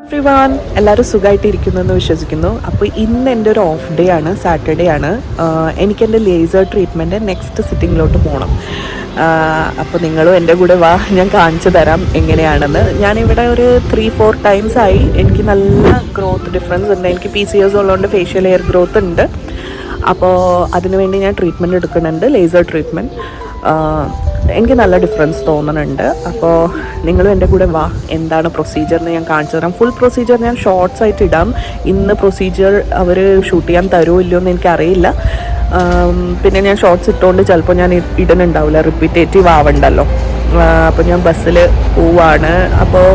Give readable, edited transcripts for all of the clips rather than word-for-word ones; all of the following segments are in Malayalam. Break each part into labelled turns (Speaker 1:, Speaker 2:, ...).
Speaker 1: എവ്രിവൺ, എല്ലാവരും സുഖമായിട്ടിരിക്കുന്നു എന്ന് വിശ്വസിക്കുന്നു. അപ്പോൾ ഇന്ന് എൻ്റെ ഒരു ഓഫ് ഡേ ആണ്, സാറ്റർഡേ ആണ്. എനിക്കെൻ്റെ ലേസർ ട്രീറ്റ്മെൻറ്റ് നെക്സ്റ്റ് സിറ്റിങ്ങിലോട്ട് പോകണം. അപ്പോൾ നിങ്ങളും എൻ്റെ കൂടെ വാ, ഞാൻ കാണിച്ചു തരാം എങ്ങനെയാണെന്ന്. ഞാനിവിടെ ഒരു 3-4 ടൈംസ് ആയി. എനിക്ക് നല്ല ഗ്രോത്ത് ഡിഫറൻസ് ഉണ്ട്. എനിക്ക് PCOS ഉള്ളതുകൊണ്ട് ഫേഷ്യൽ ഹെയർ ഗ്രോത്ത് ഉണ്ട്. അപ്പോൾ അതിനുവേണ്ടി ഞാൻ ട്രീറ്റ്മെൻറ്റ് എടുക്കുന്നുണ്ട്, ലേസർ ട്രീറ്റ്മെൻറ്റ്. എനിക്ക് നല്ല ഡിഫറൻസ് തോന്നുന്നുണ്ട്. അപ്പോൾ നിങ്ങളും എൻ്റെ കൂടെ വാ, എന്താണ് പ്രൊസീജിയർ എന്ന് ഞാൻ കാണിച്ചു തരാം. ഫുൾ പ്രൊസീജിയർ ഞാൻ ഷോർട്സ് ആയിട്ട് ഇടാം. ഇന്ന് പ്രൊസീജിയർ അവർ ഷൂട്ട് ചെയ്യാൻ തരുമോ ഇല്ലയോ എന്ന് എനിക്കറിയില്ല. പിന്നെ ഞാൻ ഷോർട്സ് ഇട്ടുകൊണ്ട് ചിലപ്പോൾ ഞാൻ ഇടുന്നുണ്ടാവില്ല, റിപ്പീറ്റേറ്റീവ് ആവണ്ടല്ലോ. അപ്പോൾ ഞാൻ ബസ്സിൽ പോവാണ്. അപ്പോൾ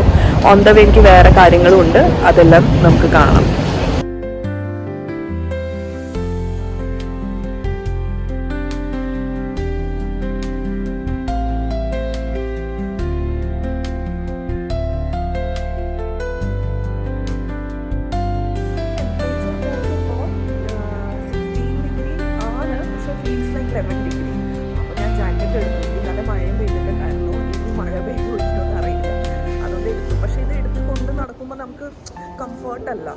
Speaker 1: ഓൺ ദ വേ എനിക്ക് വേറെ കാര്യങ്ങളും ഉണ്ട്, അതെല്ലാം നമുക്ക് കാണാം. അപ്പോൾ ഞാൻ ജാക്കറ്റ് എടുത്തു. ഇന്നലെ മഴയും പെയ്തിട്ടുണ്ടായിരുന്നു. ഇനി മഴ പെയ്യുമെന്ന് അറിയില്ല, അതുകൊണ്ട് എടുത്തു. പക്ഷേ ഇത് എടുത്ത് കൊണ്ട് നടക്കുമ്പോൾ നമുക്ക് കംഫർട്ടല്ല.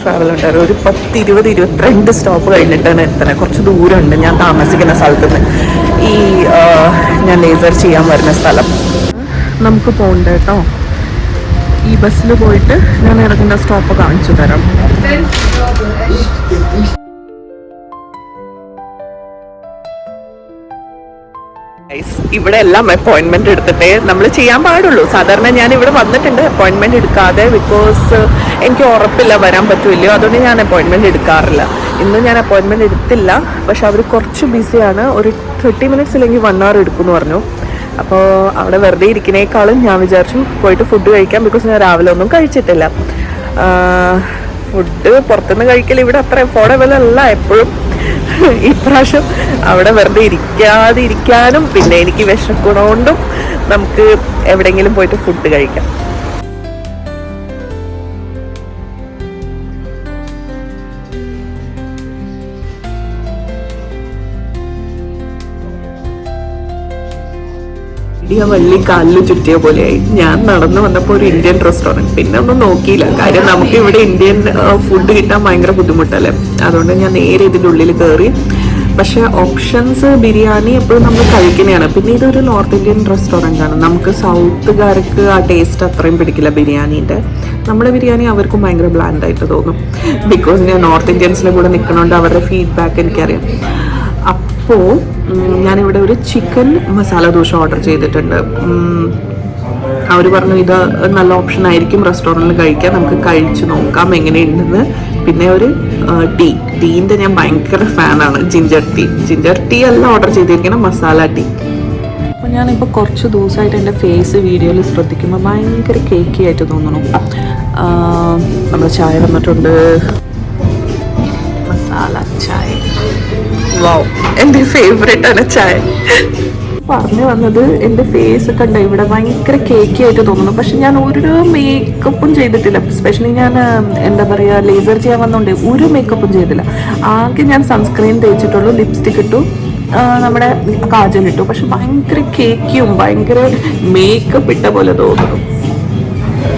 Speaker 1: ട്രാവൽ ഉണ്ടായിരുന്നു. ഒരു 10-20-22 സ്റ്റോപ്പ് കഴിഞ്ഞിട്ടാണ് എത്തണത്. കുറച്ച് ദൂരമുണ്ട് ഞാൻ താമസിക്കുന്ന സ്ഥലത്ത് നിന്ന് ഈ ഞാൻ ലേസർ ചെയ്യാൻ വരുന്ന സ്ഥലം. നമുക്ക് പോകണ്ട കേട്ടോ. ഈ ബസ്സിൽ പോയിട്ട് ഞാൻ ഇറങ്ങുന്ന സ്റ്റോപ്പ് കാണിച്ചു തരാം. ഇവിടെ എല്ലാം അപ്പോയിൻമെന്റ് എടുത്തിട്ടേ നമ്മൾ ചെയ്യാൻ പാടുള്ളൂ. സാധാരണ ഞാൻ ഇവിടെ വന്നിട്ടുണ്ട് അപ്പോയിൻമെന്റ് എടുക്കാതെ, ബിക്കോസ് എനിക്ക് ഉറപ്പില്ല വരാൻ പറ്റുമല്ലോ, അതുകൊണ്ട് ഞാൻ അപ്പോയിൻമെന്റ് എടുക്കാറില്ല. ഇന്ന് ഞാൻ അപ്പോയിൻമെന്റ് എടുത്തില്ല. പക്ഷെ അവർ കുറച്ച് ബിസിയാണ്. ഒരു 30 മിനിറ്റ്സ് അല്ലെങ്കിൽ 1 hour എടുക്കുമെന്ന് പറഞ്ഞു. അപ്പോൾ അവിടെ വെറുതെ ഇരിക്കുന്നേക്കാളും ഞാൻ വിചാരിച്ചു പോയിട്ട് ഫുഡ് കഴിക്കാം. ബിക്കോസ് ഞാൻ രാവിലെ ഒന്നും കഴിച്ചിട്ടില്ല. ഫുഡ് പുറത്തുനിന്ന് കഴിക്കൽ ഇവിടെ അത്ര അഫോർഡബിൾ അല്ല എപ്പോഴും. ഇപ്രാവശ്യം അവിടെ വെറുതെ ഇരിക്കാനും പിന്നെ എനിക്ക് വിശക്കണോണ്ടും നമുക്ക് എവിടെയെങ്കിലും പോയിട്ട് ഫുഡ് കഴിക്കാം. വള്ളി കാലിൽ ചുറ്റിയ പോലെയായി. ഞാൻ നടന്നു വന്നപ്പോൾ ഒരു ഇന്ത്യൻ റെസ്റ്റോറൻറ്റ്, പിന്നെ ഒന്നും നോക്കിയില്ല. കാര്യം നമുക്ക് ഇവിടെ ഇന്ത്യൻ ഫുഡ് കിട്ടാൻ ഭയങ്കര ബുദ്ധിമുട്ടല്ലേ. അതുകൊണ്ട് ഞാൻ നേരെ ഇതിൻ്റെ ഉള്ളിൽ കയറി. പക്ഷേ ഓപ്ഷൻസ് ബിരിയാണി എപ്പോഴും നമ്മൾ കഴിക്കുന്നതാണ്. പിന്നെ ഇതൊരു നോർത്ത് ഇന്ത്യൻ റെസ്റ്റോറൻ്റ് ആണ്. നമുക്ക് സൗത്തുകാർക്ക് ആ ടേസ്റ്റ് അത്രയും പിടിക്കില്ല ബിരിയാണീൻ്റെ. നമ്മുടെ ബിരിയാണി അവർക്കും ഭയങ്കര ബ്ലാൻഡായിട്ട് തോന്നും. ബിക്കോസ് ഞാൻ നോർത്ത് ഇന്ത്യൻസിൻ്റെ കൂടെ നിൽക്കണോണ്ട് അവരുടെ ഫീഡ്ബാക്ക് എനിക്കറിയാം. അപ്പോൾ ഞാനിവിടെ ഒരു ചിക്കൻ മസാല ദോശ ഓർഡർ ചെയ്തിട്ടുണ്ട്. അവർ പറഞ്ഞു ഇത് നല്ല ഓപ്ഷൻ ആയിരിക്കും റെസ്റ്റോറൻറ്റിൽ കഴിക്കാൻ, നമുക്ക് കഴിച്ച് നോക്കാം എങ്ങനെയുണ്ടെന്ന്. പിന്നെ ഒരു ടീൻ്റെ ഞാൻ ഭയങ്കര ഫാനാണ്. ജിഞ്ചർ ടീ അല്ല ഓർഡർ ചെയ്തിരിക്കണം, മസാല ടീ. അപ്പോൾ ഞാനിപ്പോൾ കുറച്ച് ദിവസമായിട്ട് എൻ്റെ ഫേസ് വീഡിയോയിൽ ശ്രദ്ധിക്കുമ്പോൾ ഭയങ്കര കേക്കി ആയിട്ട് തോന്നണം. നമ്മുടെ ചായ വന്നിട്ടുണ്ട്, മസാല ചായ. വാവ്, എൻ്റെ ഫേവറേറ്റ് ആണ് ചായ. പറഞ്ഞു വന്നത് എൻ്റെ ഫേസ് കണ്ട ഇവിടെ ഭയങ്കര കേക്കി ആയിട്ട് തോന്നുന്നു. പക്ഷെ ഞാൻ ഒരു മേക്കപ്പും ചെയ്തിട്ടില്ല. സ്പെഷ്യലി ഞാൻ എന്താ പറയുക, ലേസർ ചെയ്യാൻ വന്നതുകൊണ്ട് ഒരു മേക്കപ്പും ചെയ്തില്ല. ആകെ ഞാൻ സൺസ്ക്രീൻ തേച്ചിട്ടുള്ളൂ, ലിപ്സ്റ്റിക് ഇട്ടു, നമ്മുടെ കാജലിട്ടു. പക്ഷെ ഭയങ്കര കേക്കിയും ഭയങ്കര മേക്കപ്പ് ഇട്ട പോലെ തോന്നുന്നു.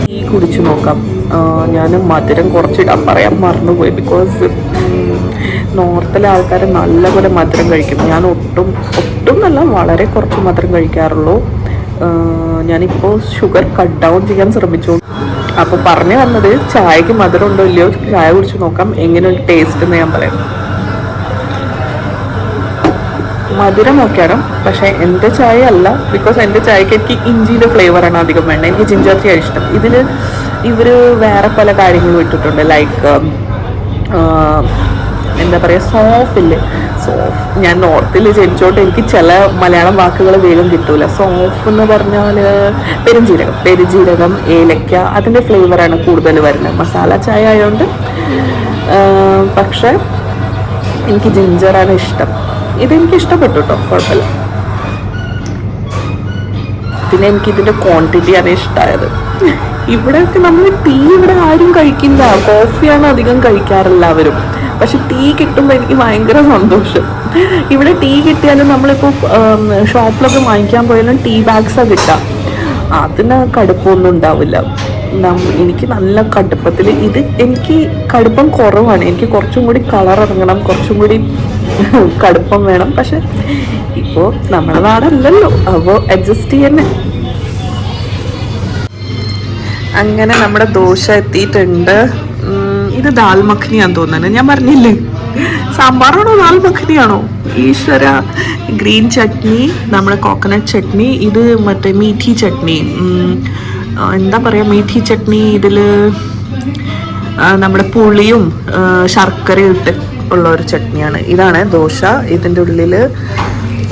Speaker 1: ടീ കുടിച്ചു നോക്കാം. ഞാൻ മധുരം കുറച്ചിടാൻ പറയാൻ മറന്നുപോയി. ബിക്കോസ് നോർത്തിലെ ആൾക്കാർ നല്ലപോലെ മധുരം കഴിക്കും. ഞാൻ ഒട്ടും നല്ല വളരെ കുറച്ച് മധുരം കഴിക്കാറുള്ളൂ. ഞാനിപ്പോൾ ഷുഗർ കട്ട് ഡൗൺ ചെയ്യാൻ ശ്രമിച്ചു. അപ്പോൾ പറഞ്ഞു വന്നത് ചായക്ക് മധുരം ഉണ്ടോ ഇല്ലയോ, ചായ കുടിച്ച് നോക്കാം എങ്ങനെയുണ്ട് ടേസ്റ്റ് എന്ന് ഞാൻ പറയാം. മധുരം ഒക്കെയാണ്, പക്ഷേ എൻ്റെ ചായ അല്ല. ബിക്കോസ് എൻ്റെ ചായക്ക് എനിക്ക് ഇഞ്ചിയുടെ ഫ്ലേവറാണ് അധികം വേണ്ടത്. എനിക്ക് ജിഞ്ചർ ടീ ഇഷ്ടം. ഇതിൽ ഇവർ വേറെ പല കാര്യങ്ങളും ഇട്ടിട്ടുണ്ട്. ലൈക്ക് എന്താ പറയുക, സോഫില്ലേ, ഞാൻ നോർത്തിൽ ജനിച്ചോട്ട് എനിക്ക് ചില മലയാളം വാക്കുകൾ വേഗം കിട്ടൂല. സോഫ് എന്ന് പറഞ്ഞാൽ പെരുംജീരകം, ഏലക്ക, അതിൻ്റെ ഫ്ലേവറാണ് കൂടുതൽ വരുന്നത്. മസാല ചായ ആയതുകൊണ്ട്. പക്ഷേ എനിക്ക് ജിഞ്ചറാണ് ഇഷ്ടം. ഇതെനിക്ക് ഇഷ്ടപ്പെട്ടു കേട്ടോ, കുഴപ്പമില്ല. പിന്നെ എനിക്കിതിൻ്റെ ക്വാണ്ടിറ്റിയാണ് ഇഷ്ടമായത്. ഇവിടെയൊക്കെ നമ്മൾ ടീ ഇവിടെ ആരും കഴിക്കില്ല, കോഫിയാണ് അധികം കഴിക്കാറുള്ളവരും. പക്ഷെ ടീ കിട്ടുമ്പോൾ എനിക്ക് ഭയങ്കര സന്തോഷം. ഇവിടെ ടീ കിട്ടിയാലും നമ്മളിപ്പോൾ ഷോപ്പിലൊക്കെ വാങ്ങിക്കാൻ പോയാലും ടീ ബാഗ്സാണ് കിട്ടുക. അതിന് കടുപ്പമൊന്നും ഉണ്ടാവില്ല. എനിക്ക് നല്ല കടുപ്പത്തിൽ, ഇത് എനിക്ക് കടുപ്പം കുറവാണ്. എനിക്ക് കുറച്ചും കൂടി കളർ ഇറങ്ങണം, കുറച്ചും കൂടി കടുപ്പം വേണം. പക്ഷെ ഇപ്പോൾ നമ്മുടെ നാടല്ലല്ലോ, അപ്പോൾ അഡ്ജസ്റ്റ് ചെയ്യന്നെ. അങ്ങനെ നമ്മുടെ ദോശ എത്തിയിട്ടുണ്ട്. ഇത് ദാൽ മഖനിയാന്ന് തോന്നുന്നത്. ഞാൻ പറഞ്ഞില്ലേ, സാമ്പാറാണോ ദാൽ മഖനിയാണോ? ഈശ്വര. ഗ്രീൻ ചട്നി, നമ്മുടെ കോക്കനട്ട് ചട്നി, ഇത് മറ്റേ മീഠി ചട്നി, എന്താ പറയുക, മീഠി ചട്നി. ഇതിൽ നമ്മുടെ പുളിയും ശർക്കരയും ഇട്ട് ഉള്ള ഒരു ചട്നിയാണ്. ഇതാണ് ദോശ. ഇതിൻ്റെ ഉള്ളിൽ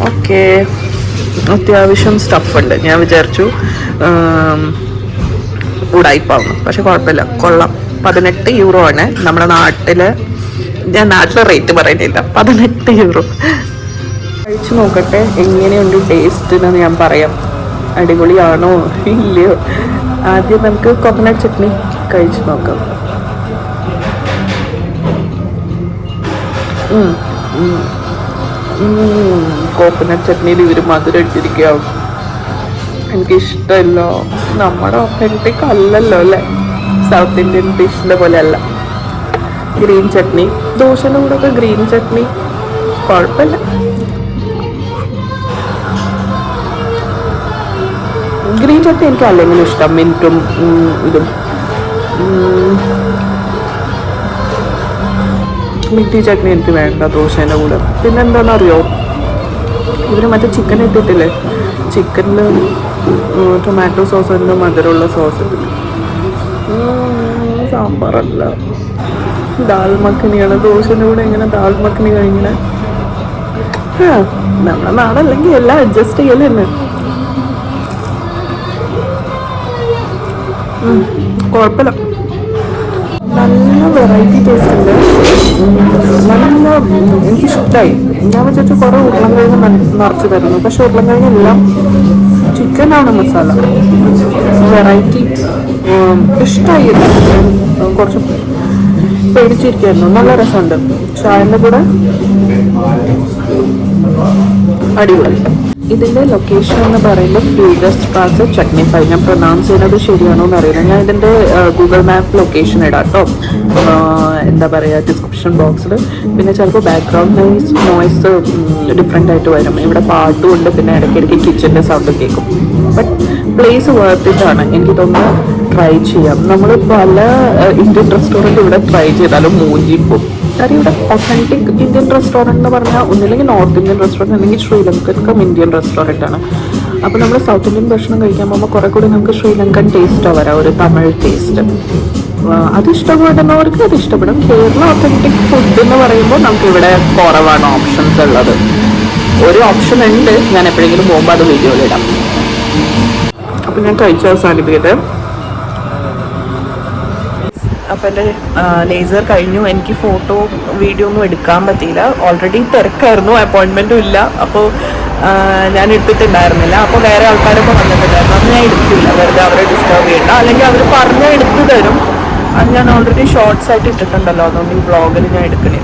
Speaker 1: ഓക്കെ അത്യാവശ്യം സ്റ്റഫുണ്ട്. ഞാൻ വിചാരിച്ചു ഉടായിപ്പാവുന്നു, പക്ഷെ കുഴപ്പമില്ല, കൊള്ളാം. 18 യൂറോ ആണ് നമ്മുടെ നാട്ടിൽ. ഞാൻ നാട്ടിലെ റേറ്റ് പറയുന്നില്ല, 18 യൂറോ. കഴിച്ചു നോക്കട്ടെ എങ്ങനെയുണ്ട് ടേസ്റ്റിന് ഞാൻ പറയാം. അടിപൊളിയാണോ ഇല്ലയോ? ആദ്യം നമുക്ക് കോക്കനട്ട് ചട്നി കഴിച്ചു നോക്കാം. കോക്കനട്ട് ചട്നിയിൽ ഇവർ മധുരം ഇട്ടിരിക്കുകയാവും. എനിക്കിഷ്ടമല്ല. നമ്മുടെ ഒത്തൻറ്റിക് അല്ലല്ലോ അല്ലേ, സൗത്ത് ഇന്ത്യൻ ഡിഷിൻ്റെ പോലെ അല്ല. ഗ്രീൻ ചട്നി, ദോശയുടെ കൂടെ ഒക്കെ ഗ്രീൻ ചട്നി കുഴപ്പമില്ല. ഗ്രീൻ ചട്നി എനിക്ക് അല്ലെങ്കിലും ഇഷ്ടം, മിൻറ്റും ഇതും. മിൻറ്റി ചട്നി എനിക്ക് വേണ്ട ദോശേൻ്റെ കൂടെ. പിന്നെ എന്താണെന്നറിയോ, ഇവർ മറ്റേ ചിക്കൻ ഇട്ടിട്ടില്ലേ, ചിക്കനിൽ ടൊമാറ്റോ സോസ് ഉണ്ട്, മധുരമുള്ള സോസ് ഇട്ടില്ല. സാമ്പാറല്ല, ദാൽ മഖനിയാണ്. ദോശേൻ്റെ കൂടെ ഇങ്ങനെ ദാൽ മഖനി കഴിഞ്ഞാൽ നമ്മുടെ നാടല്ലെങ്കിൽ എല്ലാം അഡ്ജസ്റ്റ് ചെയ്യൽ തന്നെ. കുഴപ്പമില്ല, നല്ല വെറൈറ്റി ടേസ്റ്റ് ഉണ്ട്. നല്ല എനിക്കിഷ്ടമായി. ഞാൻ വിചാരിച്ചു കുറേ ഉരുളൻകിഴങ്ങ് നിറച്ച് തരുന്നു, പക്ഷെ ഉരുളൻകിഴങ്ങെല്ലാം ചിക്കനാണ് മസാല. വെറൈറ്റി ഇഷ്ടമായി. കുറച്ച് പേടിച്ചിരിക്കായിരുന്നു. നല്ല രസമുണ്ട്. ചായൻ്റെ കൂടെ അടിപൊളി. ഇതിൻ്റെ ലൊക്കേഷൻ എന്ന് പറയുന്നത് ഫ്രീഡർസ്ട്രാസെ ചട്നിഫൈ. ഞാൻ പ്രൊനൗൺസ് ചെയ്യുന്നത് ശരിയാണോ എന്ന് അറിയില്ല. ഞാൻ ഇതിൻ്റെ ഗൂഗിൾ മാപ്പ് ലൊക്കേഷൻ ഇടാം കേട്ടോ, എന്താ പറയുക, ഡിസ്ക്രിപ്ഷൻ ബോക്സിൽ. പിന്നെ ചിലപ്പോൾ ബാക്ക്ഗ്രൗണ്ട് നോയ്സ് ഡിഫറെൻ്റ് ആയിട്ട് വരും. ഇവിടെ പാട്ടും ഉണ്ട്, പിന്നെ ഇടയ്ക്കിടയ്ക്ക് കിച്ചൻ്റെ സൗണ്ട് കേൾക്കും. ബട്ട് പ്ലേസ് വർത്തിട്ടാണ്. എനിക്ക് തോന്നുന്നു ട്രൈ ചെയ്യാം. നമ്മൾ പല ഇന്ത്യൻ റെസ്റ്റോറൻറ്റ് ഇവിടെ ട്രൈ ചെയ്താലും മൂഞ്ചിപ്പോവും. കാര്യം ഇവിടെ ഒത്തൻറ്റിക് ഇന്ത്യൻ റെസ്റ്റോറൻറ്റ് എന്ന് പറഞ്ഞാൽ ഒന്നില്ലെങ്കിൽ നോർത്ത് ഇന്ത്യൻ റെസ്റ്റോറൻറ്റ്, അല്ലെങ്കിൽ ശ്രീലങ്കൻ ഇന്ത്യൻ റെസ്റ്റോറൻ്റ് ആണ്. അപ്പോൾ നമ്മൾ സൗത്ത് ഇന്ത്യൻ ഭക്ഷണം കഴിക്കാൻ പോകുമ്പോൾ കുറേ കൂടി നമുക്ക് ശ്രീലങ്കൻ ടേസ്റ്റാണ് വരാം, ഒരു തമിഴ് ടേസ്റ്റ്. അത് ഇഷ്ടപ്പെടുന്നവർക്ക് അത് ഇഷ്ടപ്പെടും. കേരള ഒത്തൻറ്റിക് ഫുഡ് എന്ന് പറയുമ്പോൾ നമുക്ക് ഇവിടെ കുറവാണ് ഓപ്ഷൻസ് ഉള്ളത്. ഒരു ഓപ്ഷൻ ഉണ്ട്, ഞാൻ എപ്പോഴെങ്കിലും പോകുമ്പോൾ അത് വീഡിയോയിലിടാം. അപ്പോൾ ഞാൻ കഴിച്ച് അവസാനിപ്പിക്കട്ടെ. അപ്പോൾ എൻ്റെ ലേസർ കഴിഞ്ഞു. എനിക്ക് ഫോട്ടോ വീഡിയോ ഒന്നും എടുക്കാൻ പറ്റിയില്ല. ഓൾറെഡി തിരക്കായിരുന്നു, അപ്പോയിൻമെൻറ്റും ഇല്ല. അപ്പോൾ ഞാൻ എടുത്തിട്ടുണ്ടായിരുന്നില്ല. അപ്പോൾ വേറെ ആൾക്കാരൊക്കെ വന്നിട്ടുണ്ടായിരുന്നു. അത് ഞാൻ എടുത്തില്ല, വെറുതെ അവരെ ഡിസ്റ്റർബ് ചെയ്യണ്ട. അല്ലെങ്കിൽ അവർ പറഞ്ഞാൽ എടുത്തു തരും. അത് ഞാൻ ഓൾറെഡി ഷോർട്സ് ആയിട്ട് ഇട്ടിട്ടുണ്ടല്ലോ, അതുകൊണ്ട് ഈ വ്ളോഗിൽ ഞാൻ എടുക്കണേ.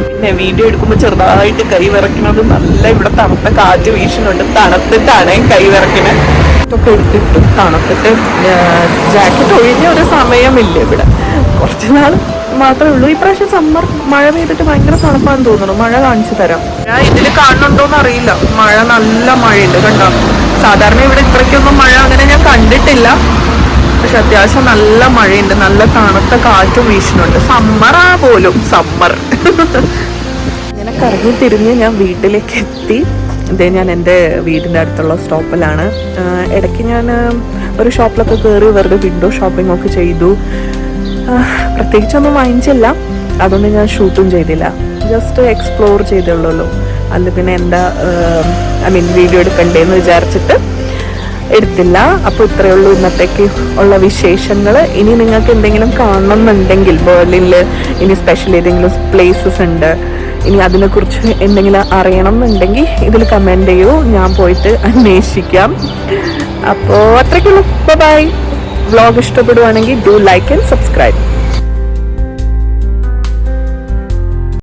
Speaker 1: പിന്നെ വീഡിയോ എടുക്കുമ്പോൾ ചെറുതായിട്ട് കൈ വിറയ്ക്കുന്നത്. നല്ല ഇവിടെ തണുത്ത കാറ്റ് വീശുന്നുണ്ട്. തണുത്തിട്ടാണ് കൈ വിറയ്ക്കുന്നത്. ഒക്കെ എടുത്തിട്ട് തണുത്തിട്ട് ജാക്കറ്റ് ഒഴിഞ്ഞ ഒരു സമയമില്ല ഇവിടെ. കുറച്ച് നാൾ മാത്രമേ ഉള്ളൂ. ഇപ്രാവശ്യം സമ്മർ മഴ പെയ്തിട്ട് ഭയങ്കര തണുപ്പാന്ന് തോന്നുന്നു. മഴ കാണിച്ചു തരാം. ഞാൻ ഇതിൽ കാണുന്നുണ്ടോന്ന് അറിയില്ല. മഴ, നല്ല മഴയുണ്ട് കണ്ടോ. സാധാരണ ഇവിടെ ഇത്രയ്ക്കൊന്നും മഴ അങ്ങനെ ഞാൻ കണ്ടിട്ടില്ല. പക്ഷെ അത്യാവശ്യം നല്ല മഴയുണ്ട്, നല്ല തണുത്ത കാറ്റും വീശുന്നുണ്ട്. സമ്മറാ പോലും സമ്മർ. ഇങ്ങനെ കറങ്ങി തിരിഞ്ഞ് ഞാൻ വീട്ടിലേക്ക് എത്തി. ഇതേ ഞാൻ എൻ്റെ വീടിൻ്റെ അടുത്തുള്ള സ്റ്റോപ്പിലാണ്. ഇടയ്ക്ക് ഞാൻ ഒരു ഷോപ്പിലൊക്കെ കയറി വെറുതെ വിൻഡോ ഷോപ്പിംഗ് ഒക്കെ ചെയ്തു. പ്രത്യേകിച്ചൊന്നും വാങ്ങിച്ചില്ല, അതുകൊണ്ട് ഞാൻ ഷൂട്ടും ചെയ്തില്ല. ജസ്റ്റ് എക്സ്പ്ലോർ ചെയ്തുള്ളൂ. അല്ല പിന്നെ എന്താ വീഡിയോ എടുക്കണ്ടേന്ന് വിചാരിച്ചിട്ട് എടുത്തില്ല. അപ്പോൾ ഇത്രയേ ഉള്ളൂ ഇന്നത്തേക്ക് ഉള്ള വിശേഷങ്ങൾ. ഇനി നിങ്ങൾക്ക് എന്തെങ്കിലും കാണണമെന്നുണ്ടെങ്കിൽ ബെർലിനിൽ ഇനി സ്പെഷ്യൽ ഏതെങ്കിലും പ്ലേസസ് ഉണ്ട്, ഇനി അതിനെക്കുറിച്ച് എന്തെങ്കിലും അറിയണം എന്നുണ്ടെങ്കിൽ ഇതിൽ കമൻറ്റ് ചെയ്യൂ, ഞാൻ പോയിട്ട് അന്വേഷിക്കാം. അപ്പോൾ അത്രയ്ക്കുള്ളൂ. ബൈ. വ്ളോഗ് ഇഷ്ടപ്പെടുവാണെങ്കിൽ ഡു ലൈക്ക് ആൻഡ് സബ്സ്ക്രൈബ്.